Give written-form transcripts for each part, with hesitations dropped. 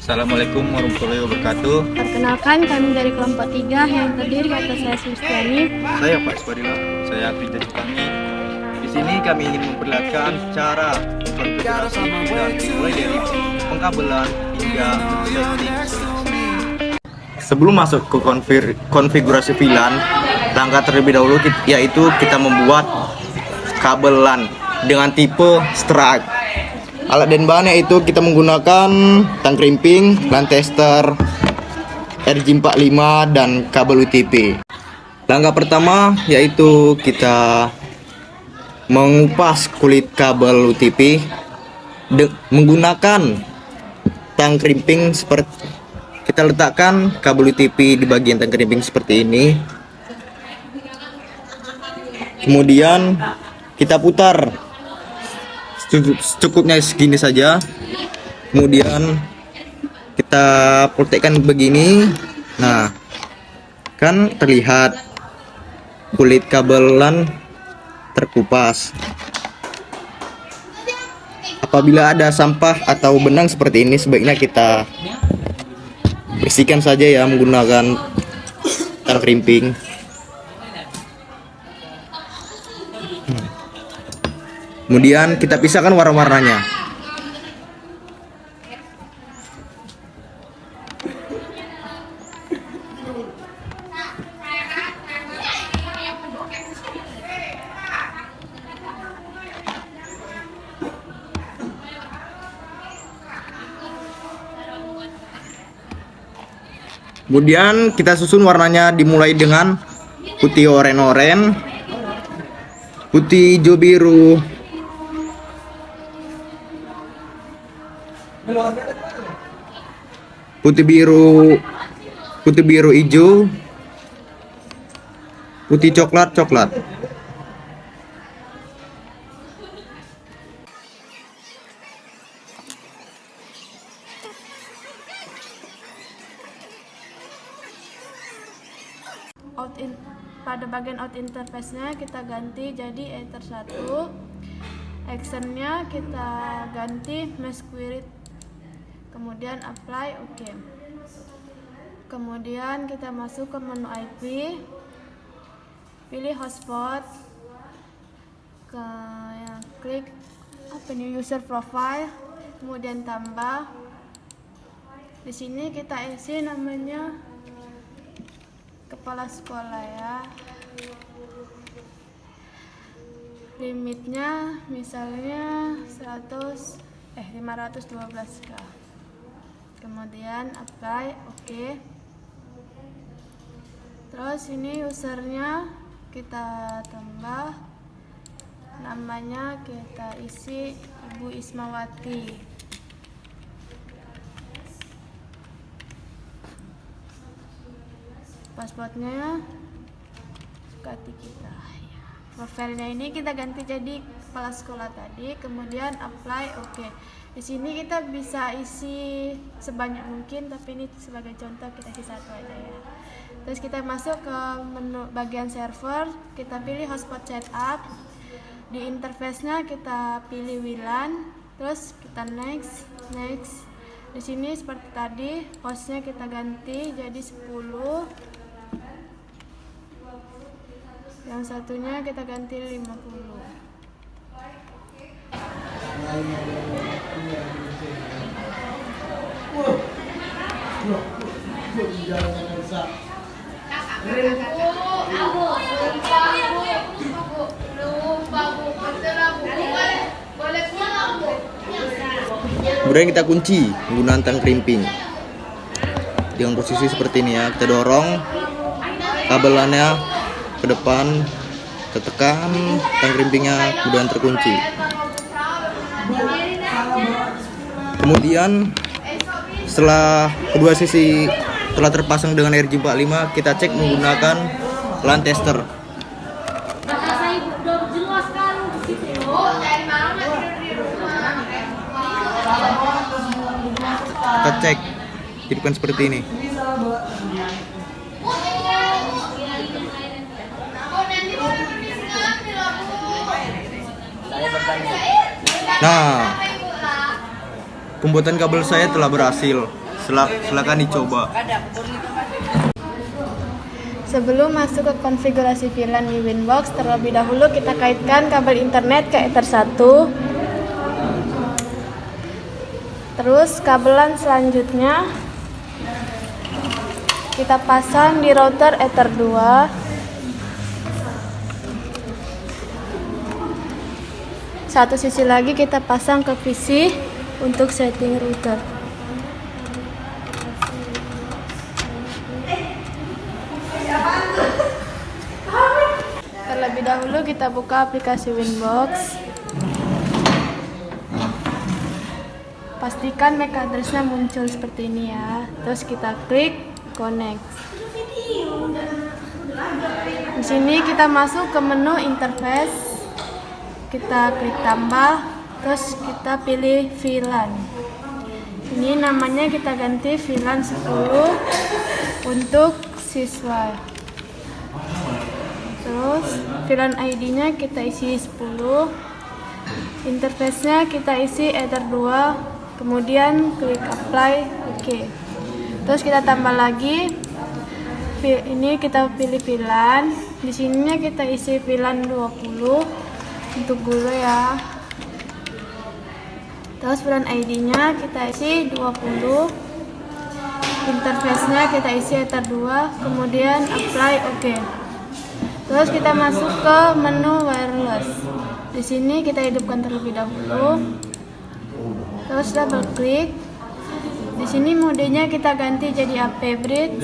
Assalamualaikum warahmatullahi wabarakatuh. Perkenalkan, kami dari kelompok 3 yang terdiri atas saya Sustiani. Saya Pak Spadila, saya Pinja Cipangi. Di sini kami ingin memperlihatkan cara konfigurasi VLAN mulai dari pengkabelan hingga setting solusi. Sebelum masuk ke konfigurasi VLAN, langkah terlebih dahulu yaitu kita membuat kabel LAN dengan tipe stripe. Alat dan bahannya itu kita menggunakan tang krimping, LAN tester, RJ45 dan kabel UTP. Langkah pertama yaitu kita mengupas kulit kabel UTP menggunakan tang krimping. Seperti kita letakkan kabel UTP di bagian tang krimping seperti ini. Kemudian kita putar secukupnya segini saja. Kemudian kita praktekkan begini. Nah, kan terlihat kulit kabel LAN terkupas. Apabila ada sampah atau benang seperti ini, sebaiknya kita bersihkan saja ya menggunakan tang krimping. Kemudian kita pisahkan warna-warnanya. Kemudian kita susun warnanya dimulai dengan putih oren-oren, putih hijau biru, putih biru hijau, putih coklat. Pada bagian out interface-nya kita ganti jadi Ether 1. Actionnya kita ganti mesh query, kemudian apply, oke. Kemudian kita masuk ke menu IP, pilih hotspot, klik user profile, kemudian tambah. Di sini kita isi namanya kepala sekolah ya. Limitnya misalnya 512k. Kemudian apply, oke. Terus ini usernya kita tambah, namanya kita isi Ibu Ismawati. Passwordnya ganti kita. Profilnya ini kita ganti jadi kepala sekolah tadi, kemudian apply, oke. Di sini kita bisa isi sebanyak mungkin, tapi ini sebagai contoh kita isi satu aja ya. Terus kita masuk ke menu bagian server, kita pilih hotspot setup. Di interface-nya kita pilih WLAN, terus kita next. Di sini seperti tadi, hostnya kita ganti jadi 10. Yang satunya kita ganti 50. Kemudian kita kunci menggunakan tang krimping dengan posisi seperti ini ya. Kita dorong kabelannya ke depan, tekan tang krimpingnya, kemudian terkunci. Kemudian setelah kedua sisi telah terpasang dengan RJ45, kita cek menggunakan LAN tester. Kita cek, hidupkan seperti ini. Nah, pembuatan kabel saya telah berhasil. Silakan dicoba. Sebelum masuk ke konfigurasi VLAN di Winbox, terlebih dahulu kita kaitkan kabel internet ke Ether 1. Terus kabelan selanjutnya kita pasang di router Ether 2. Satu sisi lagi kita pasang ke PC untuk setting router. Terlebih dahulu kita buka aplikasi Winbox. Pastikan MAC address-nya muncul seperti ini ya. Terus kita klik connect. Di sini kita masuk ke menu interface. Kita klik tambah, terus kita pilih VLAN. Ini namanya kita ganti VLAN 10 untuk siswa. Terus VLAN ID-nya kita isi 10. Interface-nya kita isi Ether 2. Kemudian klik apply, oke. Terus kita tambah lagi. Ini kita pilih VLAN. Di sininya kita isi VLAN 20 untuk guru ya. Terus VLAN ID-nya kita isi 20. Interface-nya kita isi Ether 2. Kemudian apply, oke. Terus kita masuk ke menu wireless. Di sini kita hidupkan terlebih dahulu. Terus double klik. Di sini modenya kita ganti jadi AP bridge.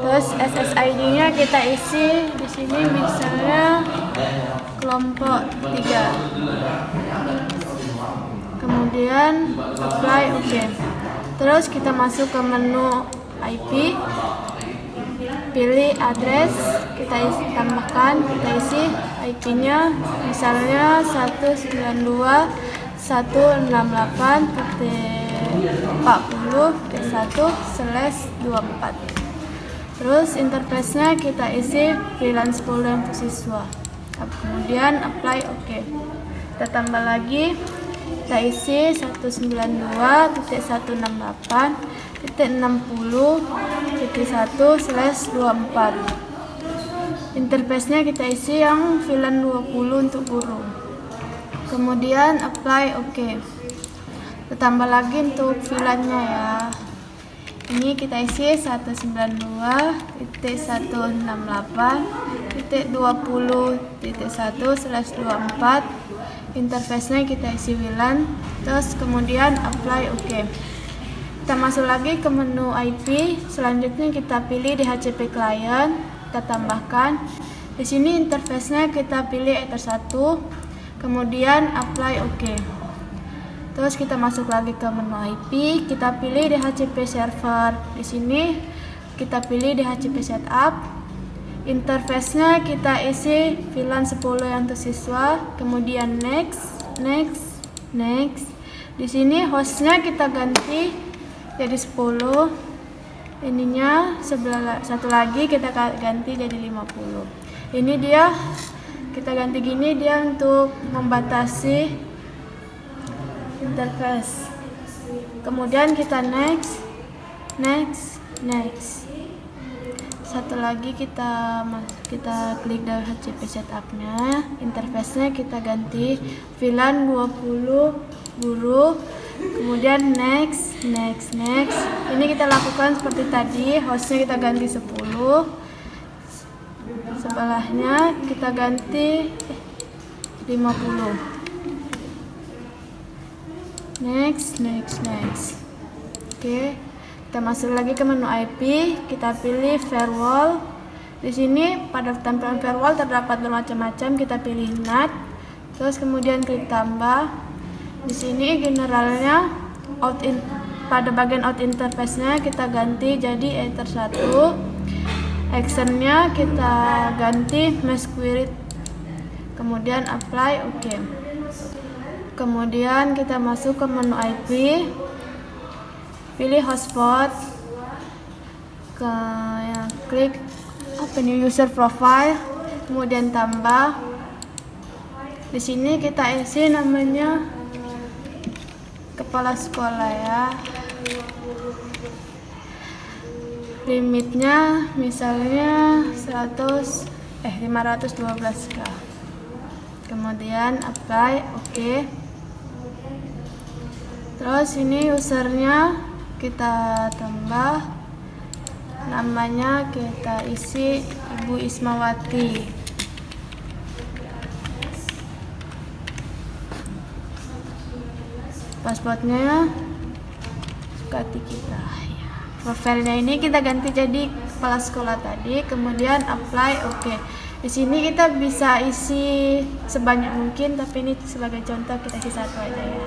Terus SSID-nya kita isi di sini misalnya kelompok 3. Kemudian apply, oke. Terus kita masuk ke menu IP. Pilih address, kita tambahkan, kita isi IP-nya misalnya 192.168.40.1/24. Terus interface-nya kita isi VLAN 10 untuk siswa. Kemudian apply, oke. Kita tambah lagi, kita isi 192.168.60.1/24. Interface-nya kita isi yang VLAN 20 untuk guru. Kemudian apply, oke. Kita tambah lagi untuk VLAN-nya ya. Ini kita isi 192.168.20.1/24. Interface-nya kita isi VLAN. Terus kemudian apply, oke. Kita masuk lagi ke menu IP. Selanjutnya kita pilih DHCP client, kita tambahkan. Di sini interface-nya kita pilih Ether 1. Kemudian apply, oke. Terus kita masuk lagi ke menu IP, kita pilih DHCP server. Di sini kita pilih DHCP setup. Interface-nya kita isi VLAN 10 yang untuk siswa. Kemudian next. Di sini hostnya kita ganti jadi 10. Ininya satu lagi kita ganti jadi 50. Ini dia, kita ganti gini dia untuk membatasi interface. Kemudian kita next. Satu lagi kita klik DHCP setupnya. Interface-nya kita ganti VLAN 20 guru. Kemudian next. Ini kita lakukan seperti tadi. Hostnya kita ganti 10. Sebelahnya kita ganti 50. Next. Oke. Kita masuk lagi ke menu IP, kita pilih firewall. Di sini pada tampilan firewall terdapat bermacam-macam, kita pilih NAT. Terus kemudian klik tambah. Di sini generalnya pada bagian out interface-nya kita ganti jadi Ether 1. Actionnya kita ganti mesh query. Kemudian apply, oke. Kemudian kita masuk ke menu IP, pilih hotspot, klik open new user profile, kemudian tambah. Di sini kita isi namanya kepala sekolah ya. limitnya misalnya 512k. Kemudian apply, oke. Terus ini usernya kita tambah, namanya kita isi Ibu Ismawati. Pasportnya Sukati kita. Profilnya ini kita ganti jadi kepala sekolah tadi, kemudian apply, oke. Di sini kita bisa isi sebanyak mungkin, tapi ini sebagai contoh kita isi satu aja ya.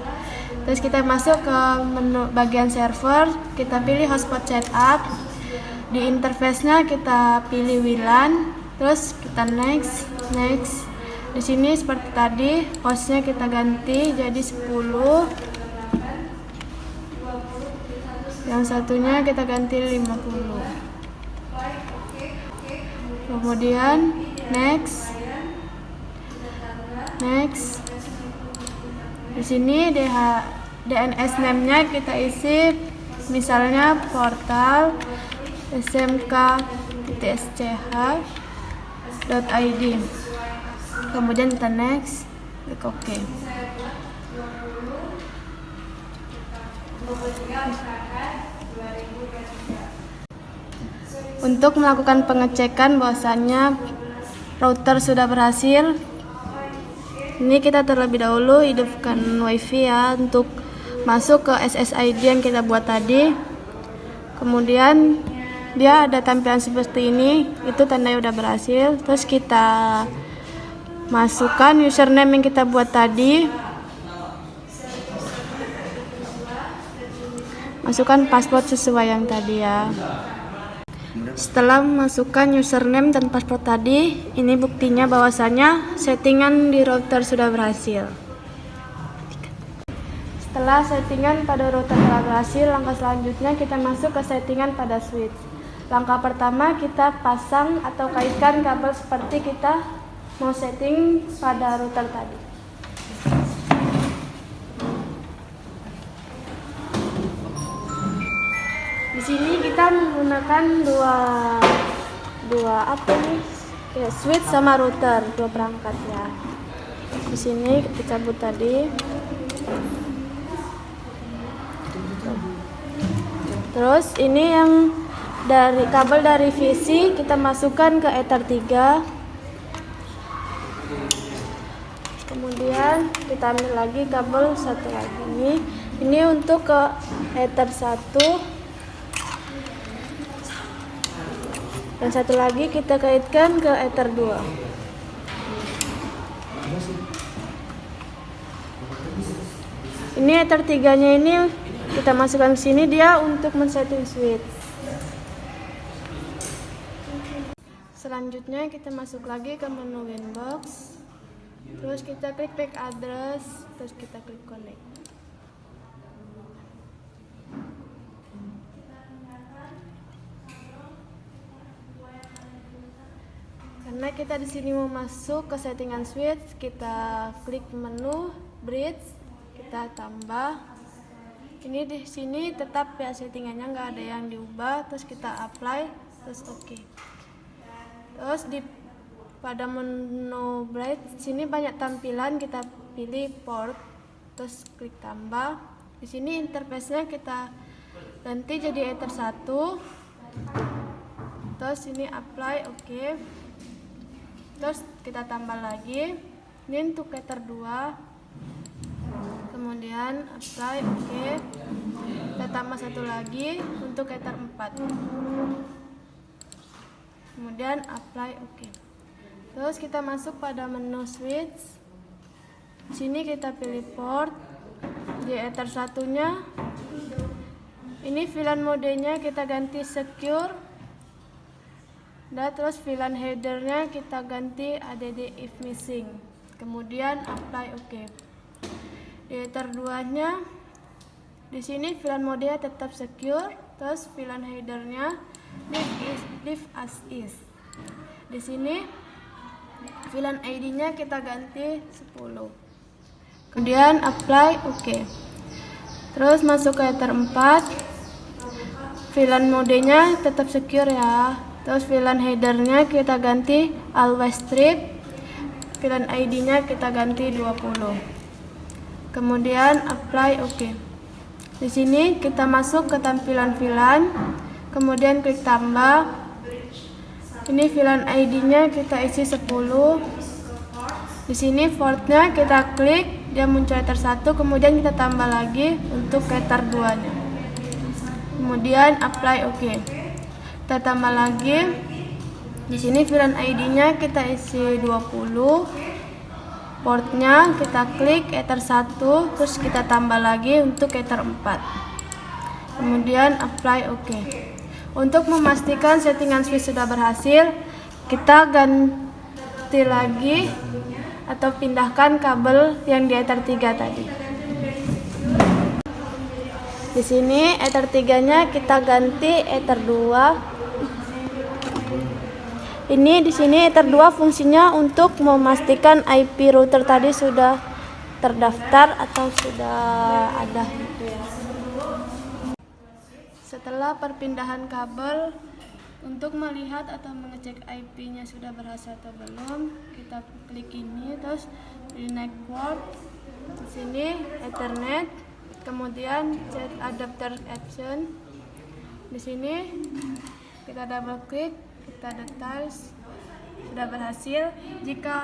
Terus kita masuk ke menu bagian server, kita pilih hotspot setup. Di interface-nya kita pilih WLAN, terus kita next. Di sini seperti tadi, hostnya kita ganti jadi 10. Yang satunya kita ganti 50. Kemudian next. Di sini DNS name-nya kita isi misalnya portal smk.sch.id. Kemudian kita next, klik OK. Untuk melakukan pengecekan bahwasannya router sudah berhasil, ini kita terlebih dahulu hidupkan wifi ya untuk masuk ke SSID yang kita buat tadi. Kemudian dia ada tampilan seperti ini, itu tandanya udah berhasil. Terus kita masukkan username yang kita buat tadi, masukkan password sesuai yang tadi ya. Setelah memasukkan username dan password tadi, ini buktinya bahwasanya settingan di router sudah berhasil. Setelah settingan pada router telah berhasil, langkah selanjutnya kita masuk ke settingan pada switch. Langkah pertama kita pasang atau kaitkan kabel seperti kita mau setting pada router tadi. Di sini kita menggunakan dua apa nih? Ya, switch sama router, dua perangkat ya. Di sini kita cabut tadi. Terus ini yang dari kabel dari VC kita masukkan ke Ether 3. Kemudian kita ambil lagi kabel satu lagi ini. Ini untuk ke Ether 1. Dan satu lagi kita kaitkan ke Ether 2. Ini Ether 3-nya ini kita masukkan ke sini, dia untuk men-setting switch. Selanjutnya kita masuk lagi ke menu Winbox. Terus kita klik back address, terus kita klik connect. Karena kita di sini mau masuk ke settingan switch, kita klik menu bridge, kita tambah. Ini di sini tetap ya settingannya nggak ada yang diubah, terus kita apply, terus oke. Terus pada menu bridge sini banyak tampilan, kita pilih port, terus klik tambah. Di sini interface-nya kita ganti jadi Ether 1. Terus ini apply, oke. Terus kita tambah lagi, ini untuk Ether 2. Kemudian apply, oke. Kita tambah satu lagi untuk Ether 4. Kemudian apply, oke. Terus kita masuk pada menu switch. Sini kita pilih port. Di Ether 1-nya ini VLAN modenya kita ganti secure. Dan terus VLAN headernya kita ganti add if missing. Kemudian apply, oke. Di Ether 2-nya di sini VLAN modenya tetap secure, terus VLAN headernya leave as is. Di sini VLAN ID-nya kita ganti 10. Kemudian apply, oke. Terus masuk ke Ether 4. VLAN modenya tetap secure ya. Terus VLAN headernya kita ganti always strip. VLAN ID-nya kita ganti 20. Kemudian apply OK. Di sini kita masuk ke tampilan VLAN, kemudian klik tambah. Ini VLAN ID-nya kita isi 10. Di sini portnya kita klik, dia muncul ether 1, kemudian kita tambah lagi untuk ether 2-nya. Kemudian apply OK. Kita tambah lagi. Di sini VLAN ID-nya kita isi 20. Portnya kita klik ether 1, terus kita tambah lagi untuk ether 4. Kemudian apply OK. Untuk memastikan settingan switch sudah berhasil, kita ganti lagi atau pindahkan kabel yang di ether 3 tadi. Di sini ether 3-nya kita ganti ether 2. Ini di sini ether 2 fungsinya untuk memastikan IP router tadi sudah terdaftar atau sudah ada gitu ya. Setelah perpindahan kabel, untuk melihat atau mengecek IP-nya sudah berhasil atau belum, kita klik ini, terus di network, di sini Ethernet, kemudian set adapter option. Di sini kita double klik, kita details, sudah berhasil. Jika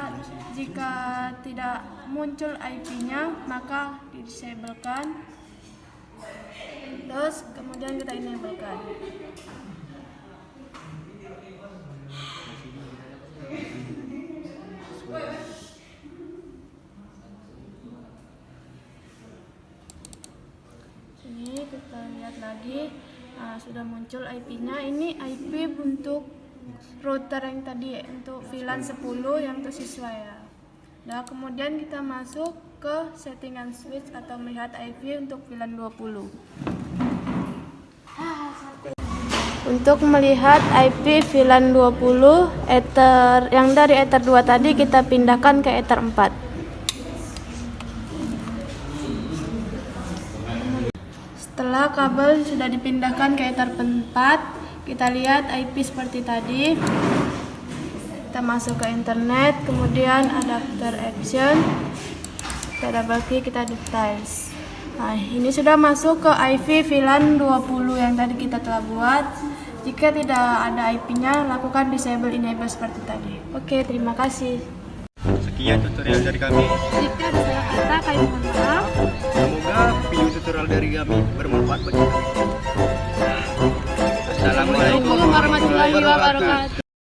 tidak muncul IP-nya, maka disablekan. Terus kemudian kita enablekan. Sini kita lihat lagi, sudah muncul IP-nya. Ini IP untuk router yang tadi, untuk VLAN 10 yang tersesuai ya. Nah, kemudian kita masuk ke settingan switch atau melihat IP untuk VLAN 20. Untuk melihat IP VLAN 20 ether yang dari ether 2 tadi, kita pindahkan ke ether 4. Setelah kabel sudah dipindahkan ke ether 4, kita lihat IP seperti tadi. Kita masuk ke internet, kemudian adapter option, kita double klik, kita details. Nah, ini sudah masuk ke IP VLAN 20 yang tadi kita telah buat. Jika tidak ada IP-nya, lakukan disable enable seperti tadi. Oke, terima kasih. Sekian tutorial dari kami. Jika ada salah kata, kami mohon maaf. Semoga video tutorial dari kami bermanfaat bagi kalian. Assalamualaikum Warahmatullahi wabarakatuh.